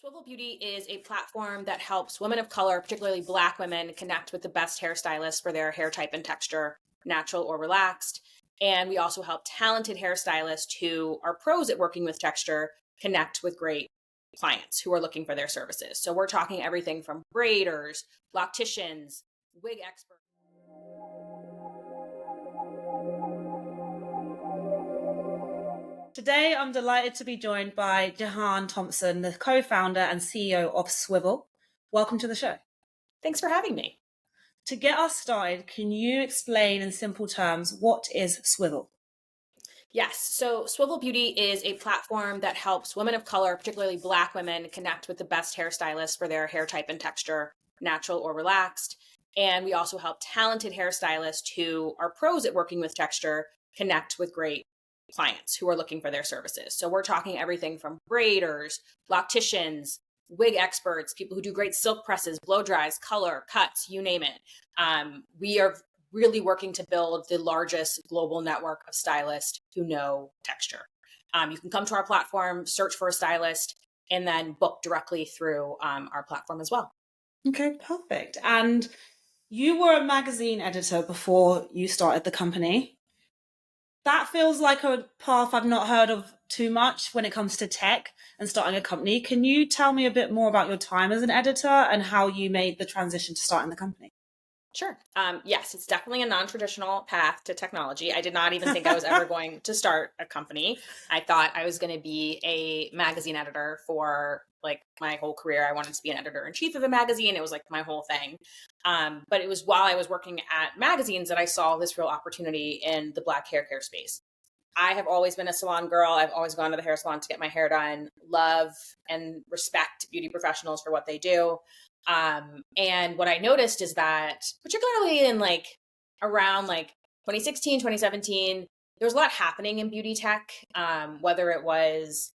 Swivel Beauty is a platform that helps women of color, particularly Black women, connect with the best hairstylists for their hair type and texture, natural or relaxed. And we also help talented hairstylists who are pros at working with texture connect with great clients who are looking for their services. So we're talking everything from braiders, locticians, wig experts. Today, I'm delighted to be joined by Jihan Thompson, the co-founder and CEO of Swivel. Welcome to the show. Thanks for having me. To get us started, can you explain in simple terms what is Swivel? Yes. So Swivel Beauty is a platform that helps women of color, particularly Black women, connect with the best hairstylists for their hair type and texture, natural or relaxed. And we also help talented hairstylists who are pros at working with texture connect with great clients who are looking for their services. So we're talking everything from braiders, locticians, wig experts, people who do great silk presses, blow dries, color, cuts, you name it. We are really working to build the largest global network of stylists who know texture. You can come to our platform, search for a stylist, and then book directly through our platform as well. Okay, perfect. And you were a magazine editor before you started the company. That feels like a path I've not heard of too much when it comes to tech and starting a company. Can you tell me a bit more about your time as an editor and how you made the transition to starting the company? Sure. Yes, it's definitely a non-traditional path to technology. I did not even think I was ever going to start a company. I thought I was going to be a magazine editor for like my whole career. I wanted to be an editor-in-chief of a magazine. It was like my whole thing. But it was while I was working at magazines that I saw this real opportunity in the Black hair care space. I have always been a salon girl. I've always gone to the hair salon to get my hair done, love and respect beauty professionals for what they do. And what I noticed is that particularly in like around like 2016, 2017, there was a lot happening in beauty tech, whether it was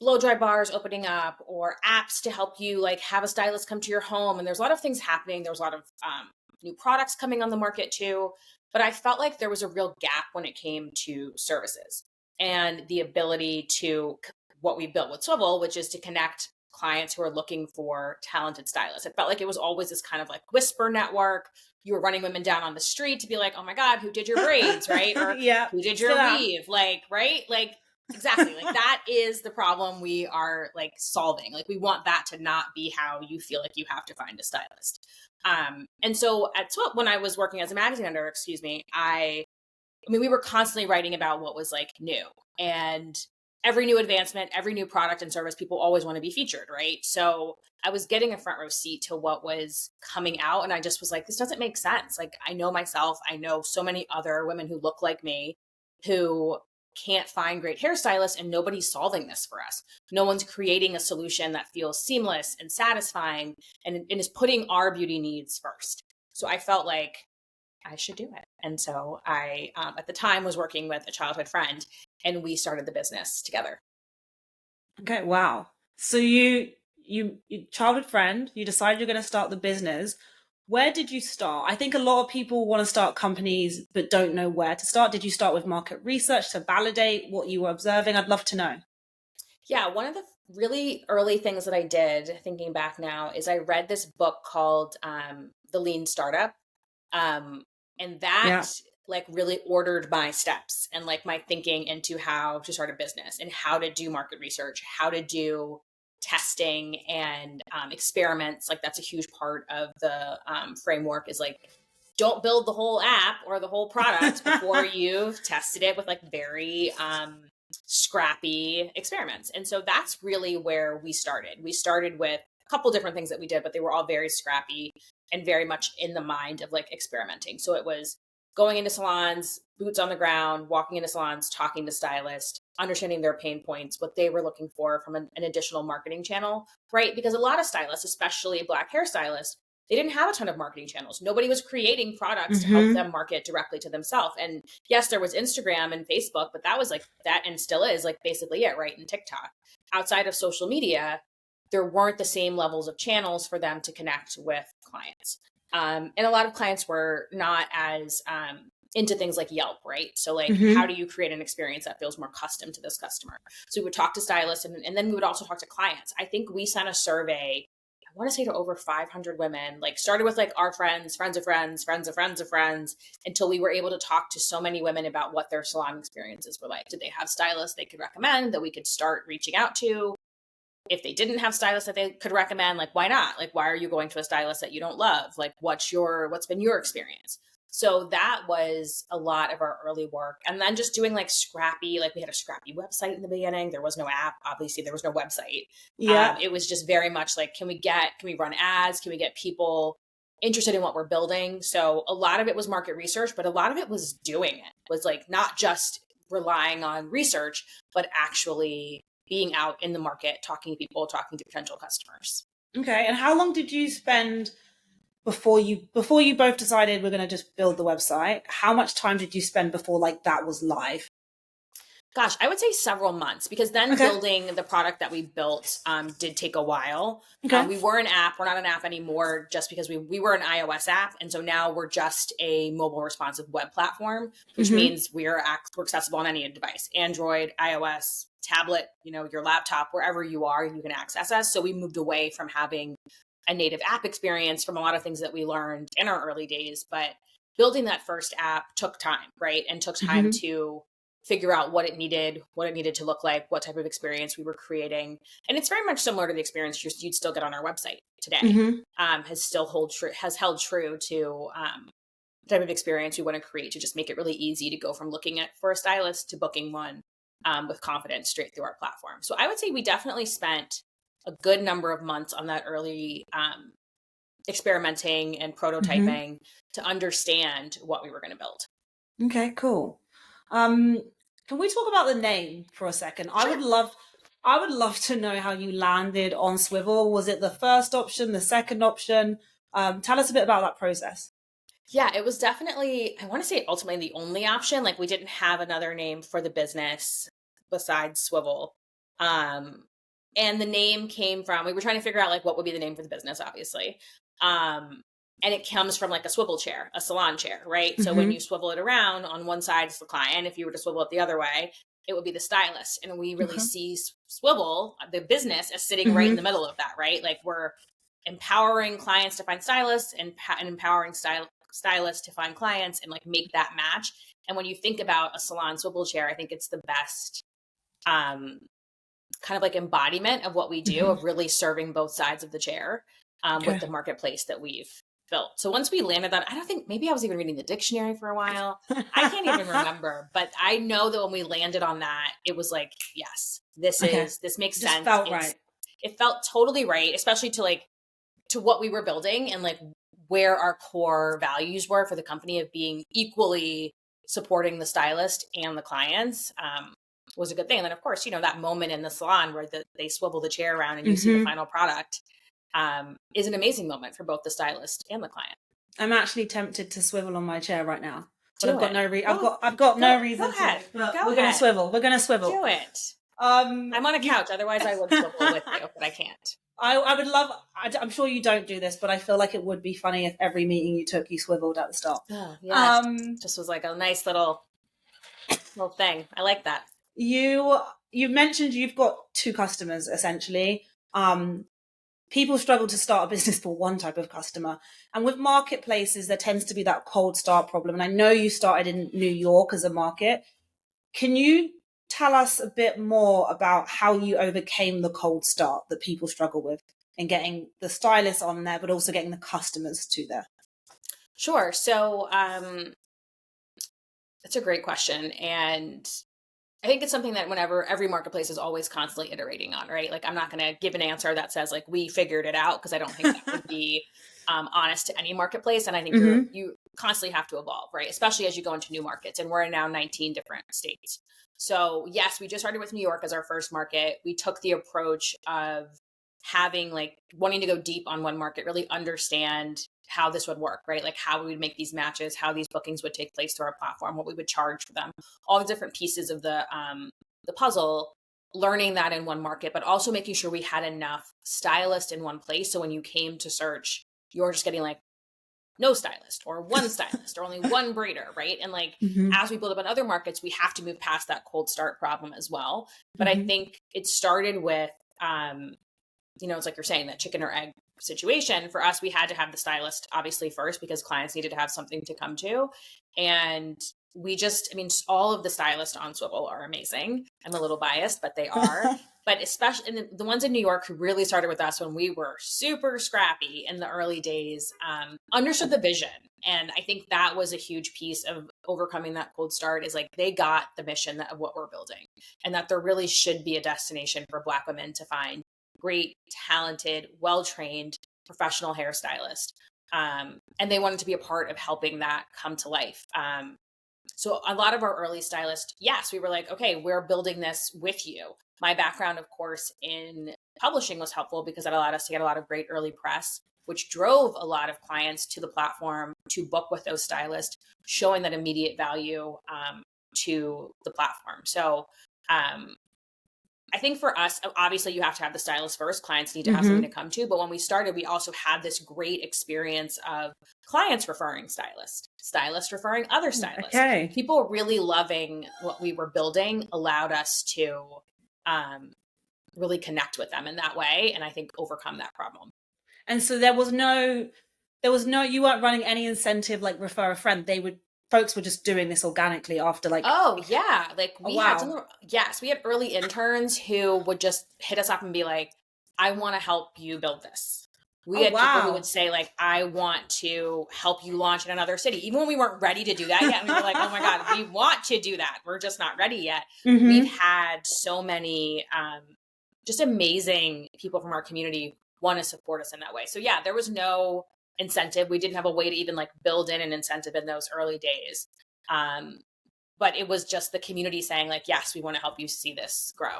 blow dry bars opening up or apps to help you like have a stylist come to your home. And there's a lot of things happening. There was a lot of new products coming on the market too. But I felt like there was a real gap when it came to services and the ability to what we built with Swivel, which is to connect clients who are looking for talented stylists. It felt like it was always this kind of like whisper network. You were running women down on the street to be like, oh my God, who did your braids, right? Or Yeah, who did your weave? Like, right? Like, exactly. Like that is the problem we are like solving. Like we want that to not be how you feel like you have to find a stylist. And so at Swivel, when I was working as a magazine editor, I mean, we were constantly writing about what was like new, and every new advancement, every new product and service, people always want to be featured, right? So I was getting a front row seat to what was coming out. And I just was like, this doesn't make sense. Like, I know myself, I know so many other women who look like me who can't find great hairstylists, and nobody's solving this for us. No one's creating a solution that feels seamless and satisfying and is putting our beauty needs first. So I felt like I should do it. And so I, at the time, was working with a childhood friend, and we started the business together. Okay, wow. So you childhood friend, you decided you're going to start the business. Where did you start? I think a lot of people want to start companies but don't know where to start. Did you start with market research to validate what you were observing? I'd love to know. Yeah, one of the really early things that I did, thinking back now, is I read this book called The Lean Startup. And that like really ordered my steps and like my thinking into how to start a business and how to do market research, how to do testing and experiments. Like that's a huge part of the framework is like, don't build the whole app or the whole product before you've tested it with like very scrappy experiments. And so that's really where we started. We started with a couple different things that we did, but they were all very scrappy and very much in the mind of like experimenting. So it was going into salons, boots on the ground, walking into salons, talking to stylists, understanding their pain points, what they were looking for from an additional marketing channel, right? Because a lot of stylists, especially Black hairstylists, they didn't have a ton of marketing channels. Nobody was creating products to help them market directly to themselves. And yes, there was Instagram and Facebook, but that was like that and still is like basically it, right? And TikTok. Outside of social media, there weren't the same levels of channels for them to connect with clients. And a lot of clients were not as into things like Yelp, right? So like, how do you create an experience that feels more custom to this customer? So we would talk to stylists, and then we would also talk to clients. I think we sent a survey, I want to say to over 500 women, like started with like our friends, friends of friends, friends of friends of friends, until we were able to talk to so many women about what their salon experiences were like. Did they have stylists they could recommend that we could start reaching out to? If they didn't have stylists that they could recommend, like, why not? Like, why are you going to a stylist that you don't love? Like, what's been your experience? So that was a lot of our early work. And then just doing like scrappy, like we had a scrappy website in the beginning. There was no app. Obviously there was no website. Yeah. It was just very much like, can we run ads? Can we get people interested in what we're building? So a lot of it was market research, but a lot of it was doing it. Was like not just relying on research, but actually being out in the market, talking to people, talking to potential customers. Okay. And how long did you spend before you both decided we're going to just build the website? How much time did you spend before like that was live? Gosh, I would say several months, because then building the product that we built did take a while. Okay. We were an app. We're not an app anymore, just because we were an iOS app. And so now we're just a mobile responsive web platform, which means we're accessible on any device, Android, iOS, tablet, your laptop, wherever you are, you can access us. So we moved away from having a native app experience from a lot of things that we learned in our early days. But building that first app took time, right? And took time to figure out what it needed to look like, what type of experience we were creating. And it's very much similar to the experience you'd still get on our website today. Has held true to the type of experience we want to create, to just make it really easy to go from looking for a stylist to booking one with confidence straight through our platform. So I would say we definitely spent a good number of months on that early experimenting and prototyping to understand what we were going to build. Okay, cool. Can we talk about the name for a second? Sure. I would love to know how you landed on Swivel. Was it the first option, the second option? Tell us a bit about that process. Yeah, it was definitely, I want to say ultimately the only option. Like we didn't have another name for the business besides Swivel. And the name came from, we were trying to figure out like what would be the name for the business, obviously. And it comes from like a swivel chair, a salon chair, right? So when you swivel it around, on one side is the client. If you were to swivel it the other way, it would be the stylist. And we really see Swivel, the business, as sitting right in the middle of that, right? Like we're empowering clients to find stylists and empowering stylists to find clients, and like make that match. And when you think about a salon swivel chair, I think it's the best kind of like embodiment of what we do, of really serving both sides of the chair with the marketplace that we've built. So once we landed that, I don't think, maybe I was even reading the dictionary for a while. I can't even remember, but I know that when we landed on that, it was like, yes, this makes sense. Felt right. It felt totally right, especially to what we were building, and like where our core values were for the company, of being equally supporting the stylist and the clients, was a good thing. And then of course, that moment in the salon where they swivel the chair around and you see the final product, is an amazing moment for both the stylist and the client. I'm actually tempted to swivel on my chair right now, but Do I've got it. no reason. I've got no reason. Go ahead. We're gonna swivel. We're gonna swivel. Do it. I'm on a couch. Otherwise, I would swivel with you, but I can't. I would love. I'm sure you don't do this, but I feel like it would be funny if every meeting you took, you swiveled at the start. Oh, yes. Just was like a nice little thing. I like that. You mentioned you've got two customers essentially. People struggle to start a business for one type of customer. And with marketplaces, there tends to be that cold start problem. And I know you started in New York as a market. Can you tell us a bit more about how you overcame the cold start that people struggle with in getting the stylists on there, but also getting the customers to there? Sure. So that's a great question. And I think it's something that whenever every marketplace is always constantly iterating on, right? Like I'm not going to give an answer that says like we figured it out, because I don't think that would be honest to any marketplace. And I think you constantly have to evolve, right? Especially as you go into new markets. And we're in now 19 different states. So yes, we just started with New York as our first market. We took the approach of having like wanting to go deep on one market, really understand how this would work, right? Like how we would make these matches, how these bookings would take place through our platform, what we would charge for them, all the different pieces of the puzzle, learning that in one market, but also making sure we had enough stylists in one place. So when you came to search, you're just getting like no stylist or one stylist or only one braider, right? And like as we build up in other markets, we have to move past that cold start problem as well. But I think it started with, it's like you're saying, that chicken or egg situation. For us, we had to have the stylist obviously first because clients needed to have something to come to. And all of the stylists on Swivel are amazing. I'm a little biased, but they are. But especially the ones in New York who really started with us when we were super scrappy in the early days, understood the vision. And I think that was a huge piece of overcoming that cold start, is like they got the mission of what we're building, and that there really should be a destination for Black women to find great, talented, well-trained professional hairstylist. And they wanted to be a part of helping that come to life. So a lot of our early stylists, yes, we were like, okay, we're building this with you. My background, of course, in publishing was helpful because it allowed us to get a lot of great early press, which drove a lot of clients to the platform to book with those stylists, showing that immediate value to the platform. So I think for us, obviously you have to have the stylist first. Clients need to have something to come to. But when we started, we also had this great experience of clients referring stylists referring other stylists. Okay. People really loving what we were building allowed us to really connect with them in that way. And I think overcome that problem. And so you weren't running any incentive like refer a friend. Folks were just doing this organically after like. Oh yeah. Like we had we had early interns who would just hit us up and be like, I want to help you build this. We had people who would say like, I want to help you launch in another city. Even when we weren't ready to do that yet. And we were like, oh my God, we want to do that. We're just not ready yet. We've had so many just amazing people from our community want to support us in that way. So yeah, there was no incentive. We didn't have a way to even like build in an incentive in those early days. But it was just the community saying like, yes, we want to help you see this grow.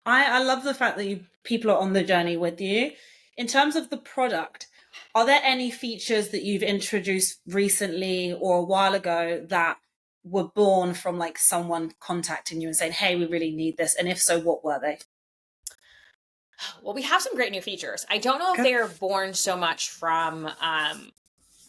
I love the fact that people are on the journey with you. In terms of the product, are there any features that you've introduced recently or a while ago that were born from like someone contacting you and saying, hey, we really need this? And if so, what were they? Well, we have some great new features. I don't know if they are born so much from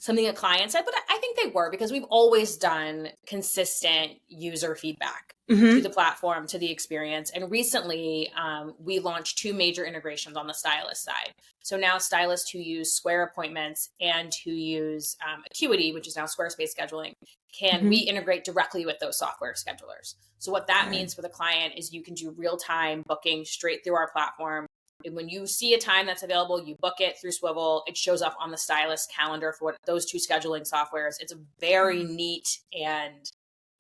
something a client said, but I think they were, because we've always done consistent user feedback to the platform, to the experience. And recently, we launched 2 major integrations on the stylist side. So now stylists who use Square appointments and who use Acuity, which is now Squarespace scheduling, can we integrate directly with those software schedulers. So what that means for the client is you can do real-time booking straight through our platform. And when you see a time that's available, you book it through Swivel. It shows up on the stylist calendar for those 2 scheduling softwares. It's a very neat and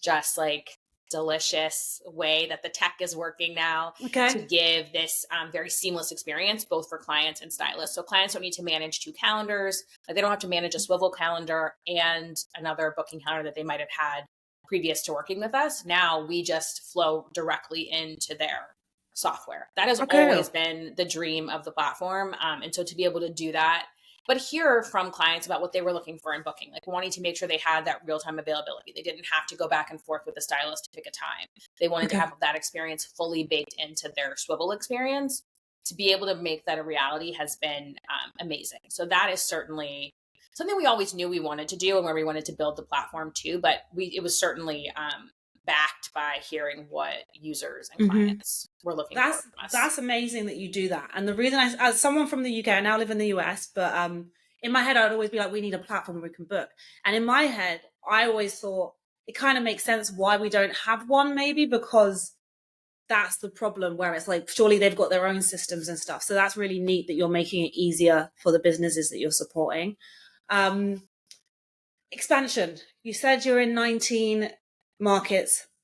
just like delicious way that the tech is working now to give this very seamless experience, both for clients and stylists. So clients don't need to manage 2 calendars. Like they don't have to manage a Swivel calendar and another booking calendar that they might have had previous to working with us. Now we just flow directly into their software. That has always been the dream of the platform. And so to be able to do that, but hear from clients about what they were looking for in booking, like wanting to make sure they had that real-time availability. They didn't have to go back and forth with the stylist to pick a time. They wanted to have that experience fully baked into their Swivel experience. To be able to make that a reality has been amazing. So that is certainly something we always knew we wanted to do and where we wanted to build the platform too. But it was certainly backed by hearing what users and clients were looking for from us. That's amazing that you do that. And the reason as someone from the UK, I now live in the US, but in my head, I'd always be like, we need a platform where we can book. And in my head, I always thought it kind of makes sense why we don't have one, maybe because that's the problem, where it's like, surely they've got their own systems and stuff. So that's really neat that you're making it easier for the businesses that you're supporting. Expansion. You said you're in 19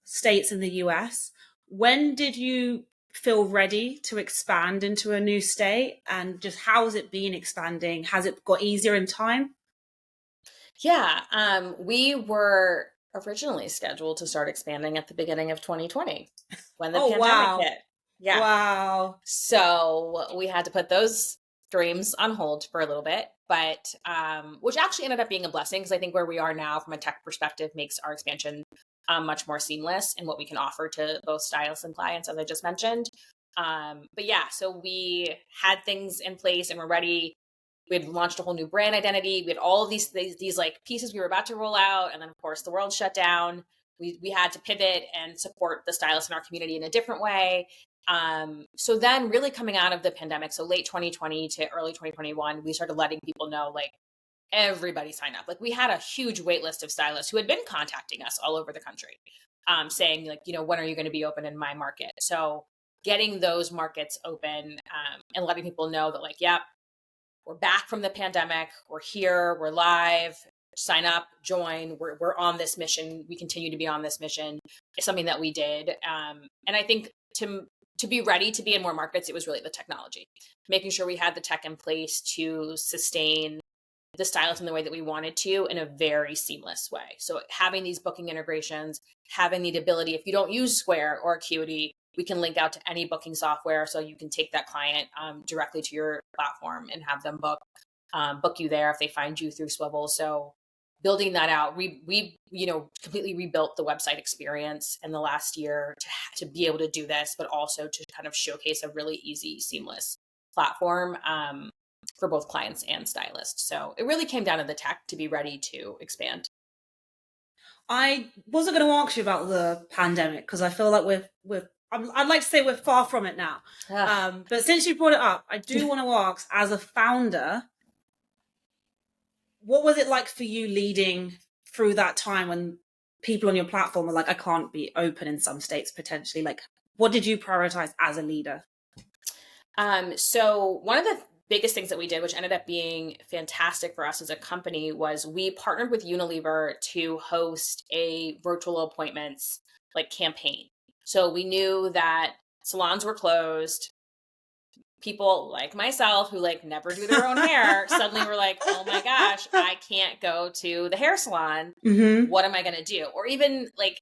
states in the US. When did you feel ready to expand into a new state, and just how has it been expanding? Has it got easier in time? Yeah, we were originally scheduled to start expanding at the beginning of 2020 when the pandemic hit. Yeah. Wow. So we had to put those dreams on hold for a little bit, but which actually ended up being a blessing, because I think where we are now from a tech perspective makes our expansion much more seamless in what we can offer to both stylists and clients, as I just mentioned. But yeah, so we had things in place and we're ready. We had launched a whole new brand identity. We had all of these like pieces we were about to roll out. And then of course the world shut down. We had to pivot and support the stylists in our community in a different way. So then really coming out of the pandemic, so late 2020 to early 2021, we started letting people know, like, everybody sign up. Like, we had a huge wait list of stylists who had been contacting us all over the country, saying like, when are you going to be open in my market? So getting those markets open, and letting people know that, like, yep, we're back from the pandemic. We're here. We're live. Sign up, join. We're on this mission. We continue to be on this mission. It's something that we did. And I think to be ready to be in more markets, it was really the technology, making sure we had the tech in place to sustain the stylists in the way that we wanted to in a very seamless way. So having these booking integrations, having the ability, if you don't use Square or Acuity, we can link out to any booking software. So you can take that client directly to your platform and have them book you there if they find you through Swivel. So building that out, we completely rebuilt the website experience in the last year to be able to do this, but also to kind of showcase a really easy, seamless platform for both clients and stylists. So it really came down to the tech to be ready to expand. I wasn't going to ask you about the pandemic because I feel like I'd like to say we're far from it now. But since you brought it up, I do want to ask, as a founder, what was it like for you leading through that time when people on your platform were like, I can't be open in some states potentially? Like, what did you prioritize as a leader? So one of the biggest things that we did, which ended up being fantastic for us as a company, was we partnered with Unilever to host a virtual appointments like campaign. So we knew that salons were closed. People like myself who like never do their own hair suddenly were like, oh my gosh, I can't go to the hair salon. Mm-hmm. What am I going to do? Or even like,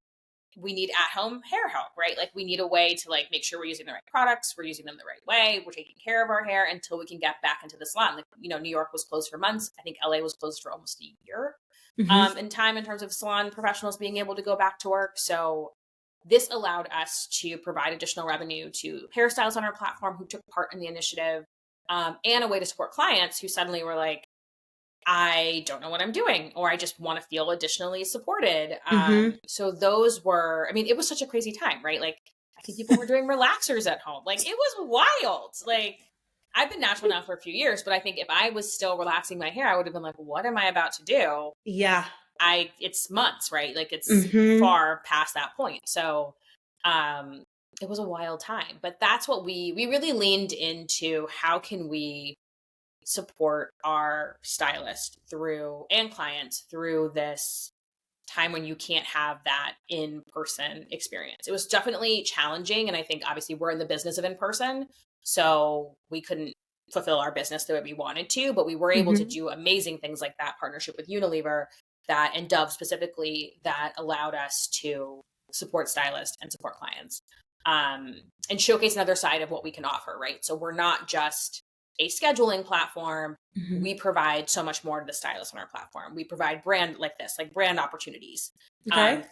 we need at-home hair help, right? Like, we need a way to like make sure we're using the right products, we're using them the right way, we're taking care of our hair until we can get back into the salon. Like, New York was closed for months. I think LA was closed for almost a year in time in terms of salon professionals being able to go back to work. So this allowed us to provide additional revenue to hairstylists on our platform who took part in the initiative, and a way to support clients who suddenly were like, I don't know what I'm doing, or I just want to feel additionally supported. So those were, it was such a crazy time, right? Like, I think people were doing relaxers at home. Like, it was wild. Like, I've been natural now for a few years, but I think if I was still relaxing my hair, I would have been like, what am I about to do? Yeah. It's months, right? Like, it's far past that point. So, it was a wild time, but that's what we really leaned into. How can we support our stylist and clients through this time when you can't have that in-person experience? It was definitely challenging. And I think obviously we're in the business of in-person, so we couldn't fulfill our business the way we wanted to, but we were able to do amazing things like that partnership with Unilever and Dove specifically, that allowed us to support stylists and support clients, and showcase another side of what we can offer, right? So we're not just a scheduling platform. We provide so much more to the stylists on our platform. We provide brand opportunities,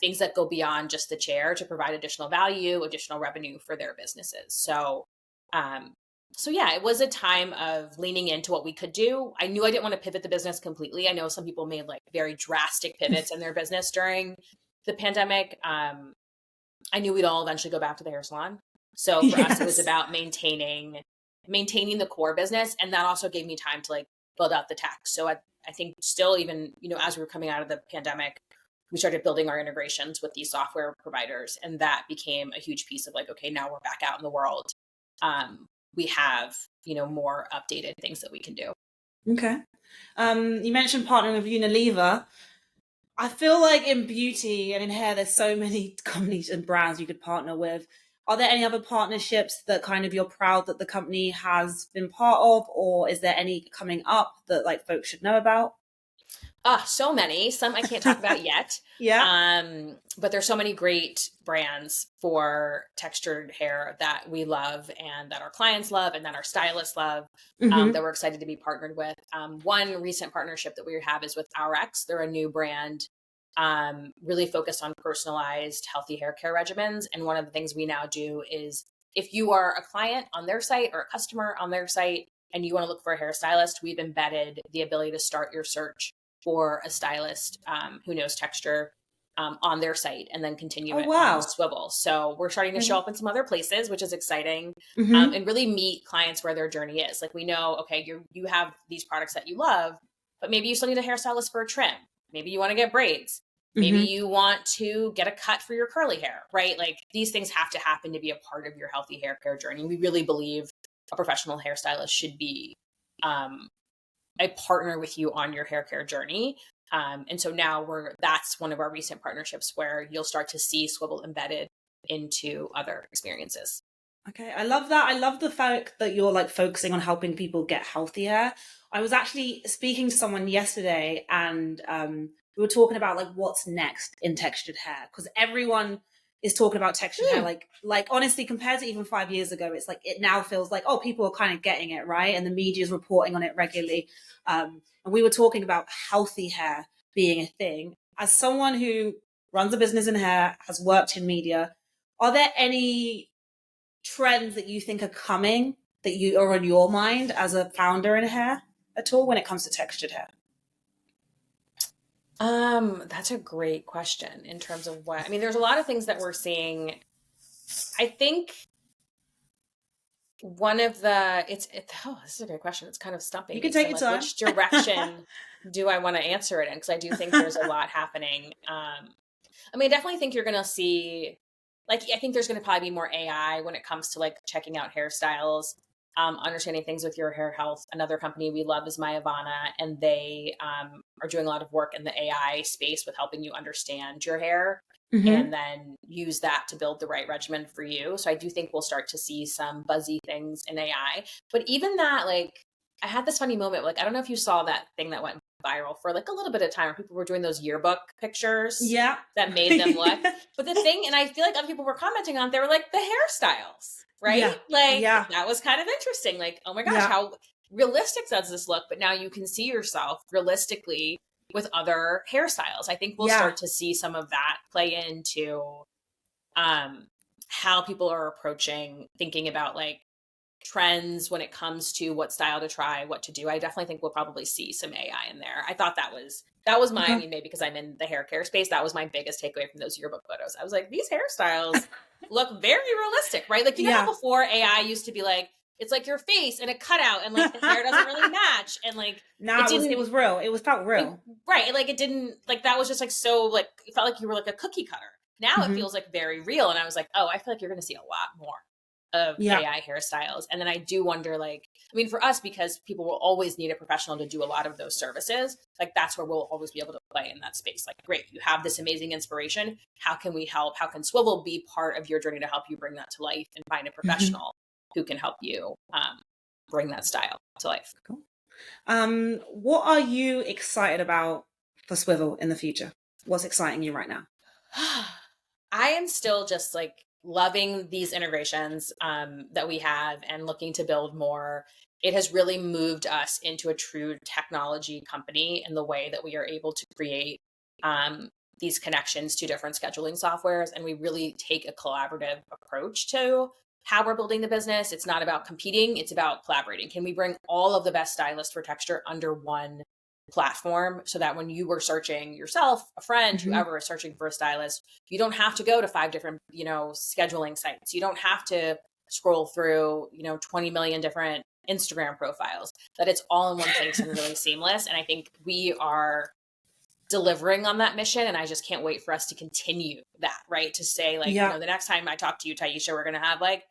things that go beyond just the chair to provide additional value, additional revenue for their businesses. So yeah, it was a time of leaning into what we could do. I knew I didn't want to pivot the business completely. I know some people made like very drastic pivots in their business during the pandemic. I knew we'd all eventually go back to the hair salon. So for us, it was about maintaining the core business. And that also gave me time to like build out the tech. So I think still, even, as we were coming out of the pandemic, we started building our integrations with these software providers. And that became a huge piece of like, okay, now we're back out in the world. We have, more updated things that we can do. Okay. You mentioned partnering with Unilever. I feel like in beauty and in hair, there's so many companies and brands you could partner with. Are there any other partnerships that kind of you're proud that the company has been part of, or is there any coming up that like folks should know about? So many. Some I can't talk about yet. Yeah. But there's so many great brands for textured hair that we love and that our clients love and that our stylists love, that we're excited to be partnered with. One recent partnership that we have is with RX. They're a new brand, really focused on personalized, healthy hair care regimens. And one of the things we now do is, if you are a client on their site or a customer on their site, and you want to look for a hairstylist, we've embedded the ability to start your search for a stylist who knows texture on their site, and then continue Oh, it on wow. Swivel. So we're starting to show up in some other places, which is exciting, Mm-hmm. and really meet clients where their journey is. Like, we know, okay, you have these products that you love, but maybe you still need a hairstylist for a trim. Maybe you want to get braids. Maybe Mm-hmm. you want to get a cut for your curly hair, right? Like, these things have to happen to be a part of your healthy hair care journey. We really believe a professional hairstylist should be a partner with you on your hair care journey. And so now that's one of our recent partnerships where you'll start to see Swivel embedded into other experiences. Okay, I love that. I love the fact that you're like focusing on helping people get healthy hair. I was actually speaking to someone yesterday, and we were talking about like what's next in textured hair, because everyone is talking about textured hair. Like honestly, compared to even 5 years ago, it's like it now feels like, oh, people are kind of getting it, right? And the media is reporting on it regularly. And we were talking about healthy hair being a thing. As someone who runs a business in hair, has worked in media, are there any trends that you think are coming that you are on your mind as a founder in hair at all when it comes to textured hair? That's a great question in terms of what, I mean, there's a lot of things that we're seeing. I think one of the, this is a good question. It's kind of stumping You me can because take I'm your like, time. which direction do I want to answer it in? Because I do think there's a lot happening. I mean, I definitely think you're going to see, like, I think there's going to probably be more AI when it comes to like checking out hairstyles, understanding things with your hair health. Another company we love is Myavana, and they are doing a lot of work in the AI space with helping you understand your hair Mm-hmm. and then use that to build the right regimen for you. So I do think we'll start to see some buzzy things in AI. But even that, like, I had this funny moment. Like, I don't know if you saw that thing that went viral for like a little bit of time where people were doing those yearbook pictures Yeah. that made them look. But the thing, and I feel like other people were commenting on it, they were like, the hairstyles, right? Yeah. Like, Yeah. that was kind of interesting. Like, oh my gosh, Yeah. how realistic does this look? But now you can see yourself realistically with other hairstyles. I think we'll Yeah. start to see some of that play into how people are approaching thinking about like trends when it comes to what style to try, what to do. I definitely think we'll probably see some AI in there. I thought that was my, I Okay. mean, maybe because I'm in the hair care space, that was my biggest takeaway from those yearbook photos. I was like, these hairstyles look very realistic, right? Like, you know Yeah. how before AI used to be like, it's like your face and a cutout and like the hair doesn't really match. And like, Now it was real. It was felt real. right. Like, it didn't, like, that was just like, so like, it felt like you were like a cookie cutter. Now it Mm-hmm. feels like very real. And I was like, oh, I feel like you're going to see a lot more of Yeah. AI hairstyles. And then I do wonder, like, I mean, for us, because people will always need a professional to do a lot of those services, like, that's where we'll always be able to play in that space. Like, great, you have this amazing inspiration. How can we help? How can Swivel be part of your journey to help you bring that to life and find a Mm-hmm. professional who can help you bring that style to life? Cool. What are you excited about for Swivel in the future? What's exciting you right now? I am still just like loving these integrations that we have and looking to build more. It has really moved us into a true technology company in the way that we are able to create these connections to different scheduling softwares. And we really take a collaborative approach to how we're building the business. It's not about competing, it's about collaborating. Can we bring all of the best stylists for texture under one platform so that when you were searching yourself, a friend, Mm-hmm. whoever is searching for a stylist, you don't have to go to 5 different, scheduling sites. You don't have to scroll through, 20 million different Instagram profiles, that it's all in one place and really seamless. And I think we are delivering on that mission. And I just can't wait for us to continue that, right? To say like, Yeah. the next time I talk to you, Taisha, we're going to have like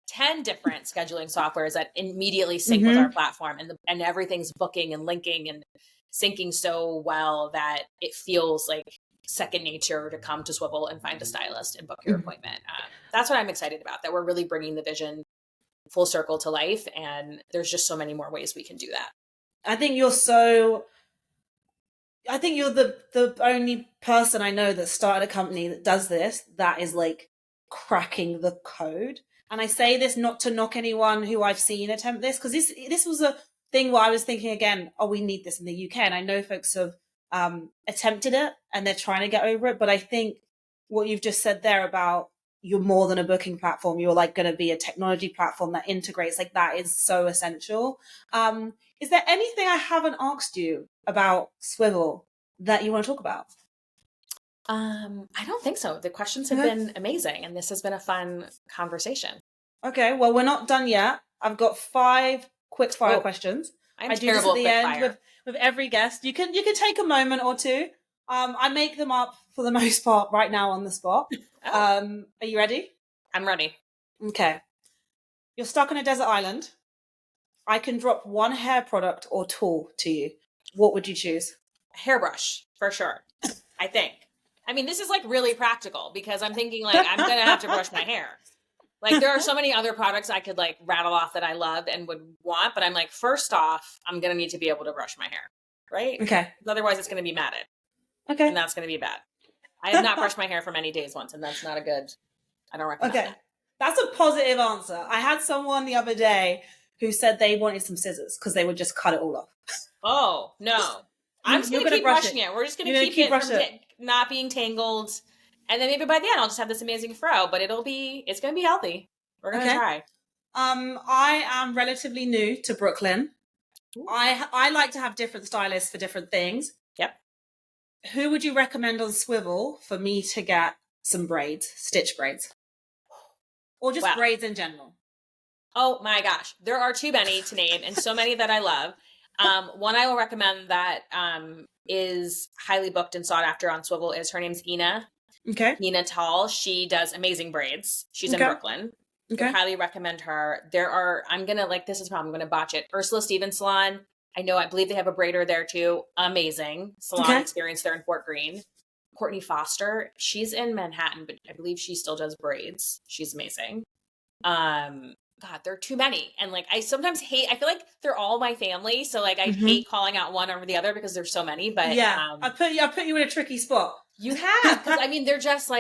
10 different scheduling softwares that immediately sync with our Mm-hmm. platform, and everything's booking and linking and syncing so well that it feels like second nature to come to Swivel and find a stylist and book your appointment. That's what I'm excited about, that we're really bringing the vision full circle to life. And there's just so many more ways we can do that. I think you're the only person I know that started a company that does this, that is like cracking the code. And I say this not to knock anyone who I've seen attempt this, because this was a thing where I was thinking again, oh, we need this in the UK. And I know folks have attempted it and they're trying to get over it. But I think what you've just said there about you're more than a booking platform. You're like going to be a technology platform that integrates. Like that is so essential. Is there anything I haven't asked you about Swivel that you want to talk about? I don't think so. The questions have been amazing, and this has been a fun conversation. Okay, well, we're not done yet. I've got 5 quick fire questions. I do this at the end fire. with every guest. You can take a moment or two. I make them up for the most part right now on the spot. Are you ready? I'm ready. Okay. You're stuck on a desert island. I can drop one hair product or tool to you. What would you choose? Hairbrush, for sure. I think. I mean, this is like really practical because I'm thinking like I'm going to have to brush my hair. Like there are so many other products I could like rattle off that I loved and would want, but I'm like, first off, I'm going to need to be able to brush my hair, right? Okay. Otherwise it's going to be matted. Okay. And that's going to be bad. I have not brushed my hair for many days once, and that's not a good, I don't recommend that. That's a positive answer. I had someone the other day who said they wanted some scissors because they would just cut it all off. Oh, no. I'm just going to keep brushing it. We're just going to keep it from not being tangled. And then maybe by the end, I'll just have this amazing fro, but it's going to be healthy. We're going to try. I am relatively new to Brooklyn. Ooh. I like to have different stylists for different things. Yep. Who would you recommend on Swivel for me to get some braids, stitch braids? Or just braids in general? Oh my gosh. There are too many to name and so many that I love. One I will recommend that is highly booked and sought after on Swivel is her name's Ina. Okay. Ina Tall. She does amazing braids. She's in Brooklyn. Okay. I highly recommend her. I'm going to this is probably I'm going to botch it. Ursula Stevens Salon. I believe they have a braider there too. Amazing salon experience there in Fort Greene. Courtney Foster. She's in Manhattan, but I believe she still does braids. She's amazing. God, there are too many. And I sometimes hate, I feel like they're all my family. So I hate calling out one over the other because there's so many, but yeah, I put you in a tricky spot. You have, because they're just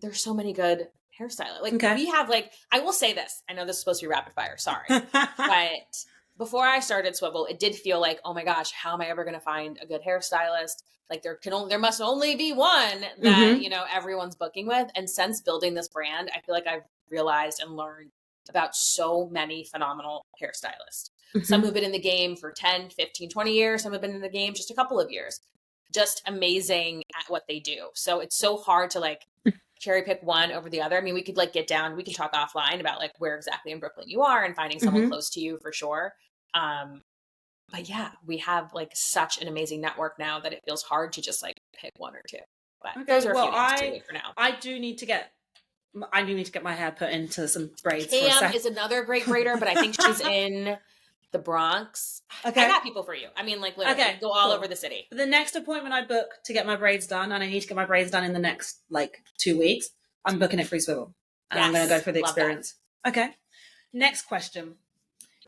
there's so many good hairstylists. We have I will say this, I know this is supposed to be rapid fire, sorry. But before I started Swivel, it did feel like, oh my gosh, how am I ever going to find a good hairstylist? There must only be one that, everyone's booking with. And since building this brand, I feel like I've realized and learned about so many phenomenal hairstylists. Some who've been in the game for 10, 15, 20 years. Some have been in the game just a couple of years. Just amazing at what they do. So it's so hard to cherry pick one over the other. I mean, we could get down, we can talk offline about where exactly in Brooklyn you are and finding someone close to you for sure. But yeah, we have such an amazing network now that it feels hard to just pick one or two. But those are a few names to for now. I do need to get my hair put into some braids. Cam is another great braider, but I think she's in the Bronx. Okay. I got people for you. I mean, literally, go all over the city. The next appointment I book to get my braids done, and I need to get my braids done in the next 2 weeks, I'm booking it free Swivel. And I'm going to go for the experience. That. Okay. Next question.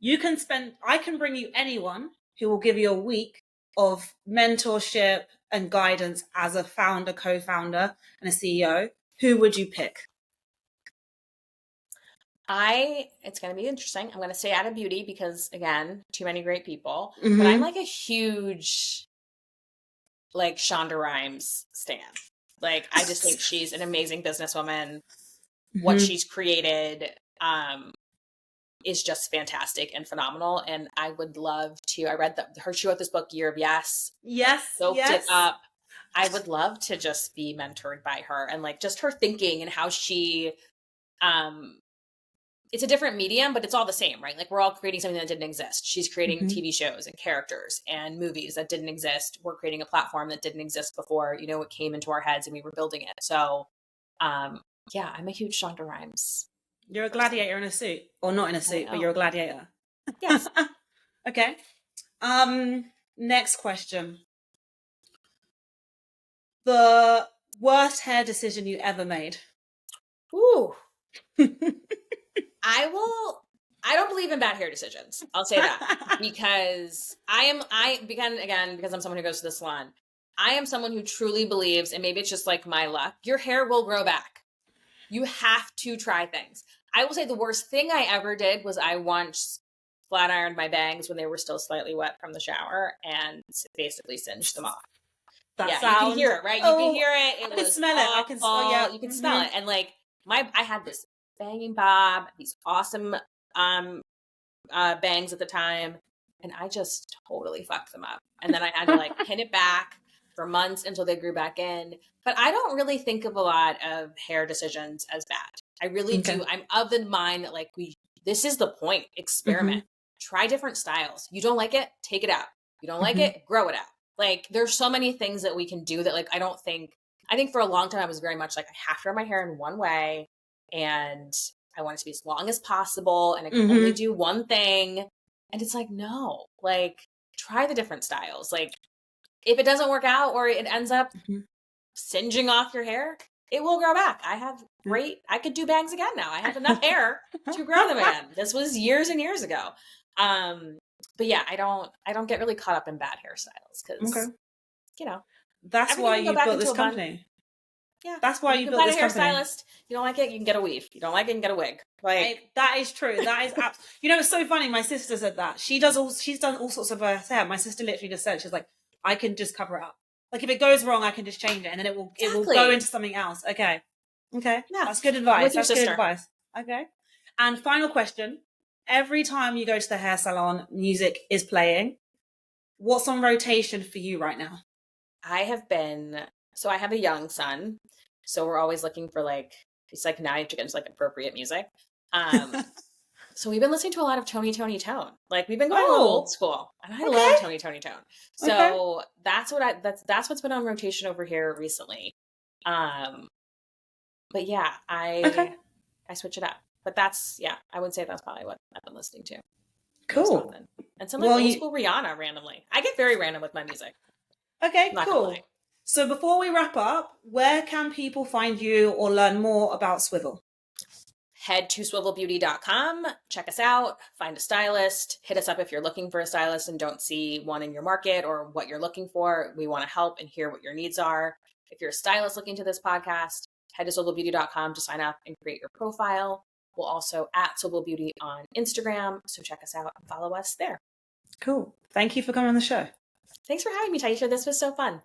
I can bring you anyone who will give you a week of mentorship and guidance as a founder, co-founder, and a CEO. Who would you pick? It's going to be interesting. I'm going to stay out of beauty because, again, too many great people. But I'm a huge, Shonda Rhimes stan. I just think she's an amazing businesswoman. What she's created is just fantastic and phenomenal. And I would love to, she wrote this book, Year of Yes. Yes. Soaked it up. I would love to just be mentored by her and just her thinking and how she, it's a different medium, but it's all the same, right? We're all creating something that didn't exist. She's creating TV shows and characters and movies that didn't exist. We're creating a platform that didn't exist before, it came into our heads and we were building it. So, yeah, I'm a huge Shonda Rhimes. You're a gladiator in a suit, or not in a suit, but you're a gladiator. Yes. Okay. Next question. The worst hair decision you ever made? Ooh. I don't believe in bad hair decisions. I'll say that because because I'm someone who goes to the salon. I am someone who truly believes, and maybe it's just my luck, your hair will grow back. You have to try things. I will say the worst thing I ever did was I once flat ironed my bangs when they were still slightly wet from the shower and basically singed them off. You can hear it, right? You can hear it. I can smell it. You can smell it. And I had this banging bob, these awesome bangs at the time, and I just totally fucked them up. And then I had to like pin it back for months until they grew back in. But I don't really think of a lot of hair decisions as bad. I really do. I'm of the mind that like this is the point. Experiment. Try different styles. You don't like it, take it out. You don't like it, grow it out. Like there's so many things that we can do that like I think for a long time I was very much like I have to wear my hair in one way and I want it to be as long as possible and I can only do one thing. And it's like, no, like try the different styles. Like if it doesn't work out or it ends up singeing off your hair, it will grow back. I could do bangs again now. I have enough hair to grow them again. This was years and years ago. But yeah, I don't get really caught up in bad hairstyles because, you know, that's why you built this company. Yeah, that's why you built this company. Hairstylist. You don't like it, you can get a weave. You don't like it, you can get a wig. Like that is true. That is you know, it's so funny. My sister said that she's done all sorts of hair. My sister literally just said she's like, I can just cover it up. Like if it goes wrong, I can just change it, and then it will go into something else. Okay, yeah, that's good advice. That's good advice. Okay, and final question: every time you go to the hair salon, music is playing. What's on rotation for you right now? I have a young son, so we're always looking for like, it's like now you have to get into like appropriate music. So we've been listening to a lot of Tony Tone. Like we've been going a little old school, and I love Tony Tone. So that's what's been on rotation over here recently. But yeah, I switch it up. But I would say that's probably what I've been listening to. Cool. And some like old school Rihanna randomly. I get very random with my music. Okay, cool. So before we wrap up, where can people find you or learn more about Swivel? Head to swivelbeauty.com, check us out, find a stylist, hit us up if you're looking for a stylist and don't see one in your market or what you're looking for. We want to help and hear what your needs are. If you're a stylist looking to this podcast, head to swivelbeauty.com to sign up and create your profile. We'll also at swivelbeauty on Instagram, so check us out and follow us there. Cool. Thank you for coming on the show. Thanks for having me, Taisha. This was so fun.